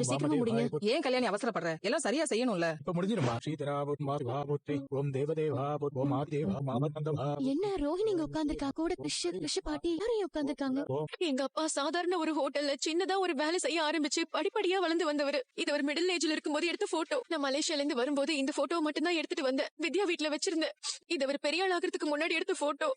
சீக்கிரமா முடிங்க. ஏன் கல்யாணி அவசரப்படுற? எல்லாம் சரியா செய்யணும்ல. இப்ப முடிஞ்சிருமா? ஓம் தேவதேவா ஓம் ஆதிதேவா மாமந்தவா. என்ன ரோஹிணி இங்க உட்கார்ந்திருக்கா, கூட கிருஷ் பாட்டி எல்லாரும் உட்கார்ந்திருக்காங்க. எங்க அப்பா சாதாரண ஒரு ஹோட்டல்ல சின்னதா ஒரு வேலை செய்ய ஆரம்பிச்சு படிப்படியா வளர்ந்து வந்தவர். இது ஒரு மிடில் ஏஜ்ல இருக்கும்போது எடுத்த போட்டோ. நான் மலேசியால இருந்து வரும்போது இந்த போட்டோ மட்டும் தான் எடுத்துட்டு வந்தேன். வித்யா வீட்டுல வச்சிருந்தேன். இது அவர் பெரிய ஆள் ஆகிறதுக்கு முன்னாடி எடுத்த போட்டோ.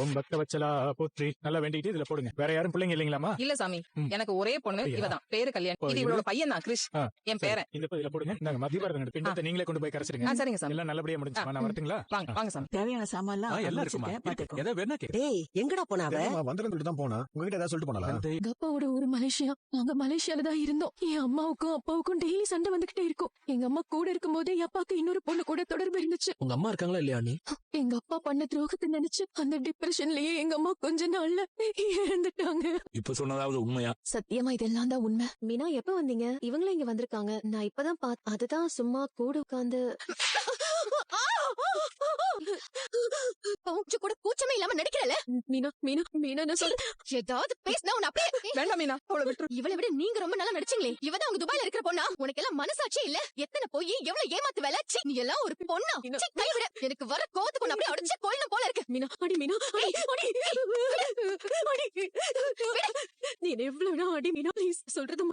ஓம் பக்த வச்சலா போற்றி. நல்லா வேண்டிட்டு இதுல போடுங்க. வேற யாரும் பிள்ளைங்க இல்லீங்களாமா? இல்ல சாமி, எனக்கு ஒரே பொண்ணு இவதான். பேரு கல்யாணி. இது இவளோட பையன் தான் கிருஷ், என் பேரன். இந்த இதுல போடுங்க. இந்தாங்க மதியபாரதம் பிண்டத்தை நீங்களே கொண்டு போய் கரைச்சிடுங்க. சரிங்க சாமி. எல்லாம் நல்லபடியா முடிஞ்சுமா? நான் வரட்டுங்களா? வாங்க சாமி. தேவையான சாமான்லாம் எல்லாம் இருக்குமா? ஏதாவது வேணா கேளு. டேய் எங்கடா போன அவ? வந்துட்டு தான் போனா. உங்ககிட்ட ஏதாவது சொல்லிட்டு போனாலா? எங்க அப்பாவோட ஊரு மலேசியா. நாங்க மலேசியால தான் இருந்தோம். என் அம்மாவுக்கும் அப்பாவுக்கும் டெய்லி சண்டை வந்துகிட்டே இருக்கும். எங்க அம்மா கூட இருக்கும்போது என் அப்பாவுக்கு இன்னொரு பொண்ணு கூட தொடர்பு இருந்துச்சு. உங்க அம்மா இருக்காங்களா இல்லையா நீ? எங்க அப்பா பண்ண துரோகத்தை நினைச்சு அந்த டிப்ரெஷன்லயே எங்க அம்மா கொஞ்ச நாள்ல இறந்துட்டாங்க. இப்ப சொன்னதாவது உண்மையா? சத்தியமா இதெல்லாம் தான் உண்மை. மீனா எப்ப வந்தீங்க? இவங்களும் இங்க வந்திருக்காங்க. நான் இப்பதான் அதுதான் சும்மா கூட உட்கார்ந்து. கொஞ்சம் கூட கூச்சமே இல்லாம நடிக்கிறல. மீனா மீனா மீனா நான் சொல்ல ஏதாவது பேசினா உன்னை அப்படியே. வேண்டாம் மீனா, அவளை விட்டு. இவளை விட நீங்க ரொம்ப நல்லா நடிச்சீங்களே. இவதான் உங்க துபாயில இருக்கிற பொண்ணா? உனக்கு எல்லாம் மனசாட்சி இல்ல? எத்தனை போய் எவ்வளவு ஏமாத்து வேலை. நீ எல்லாம் ஒரு பொண்ணா? கைவிட. எனக்கு வர கோவத்துக்கு உன்னை அப்படியே அடிச்சு போயிடணும் போல இருக்கு. மீனா அடி, மீனா அடி அடி அடி. நீ எவ்வளவு அடி மீனா, ப்ளீஸ் சொல்றது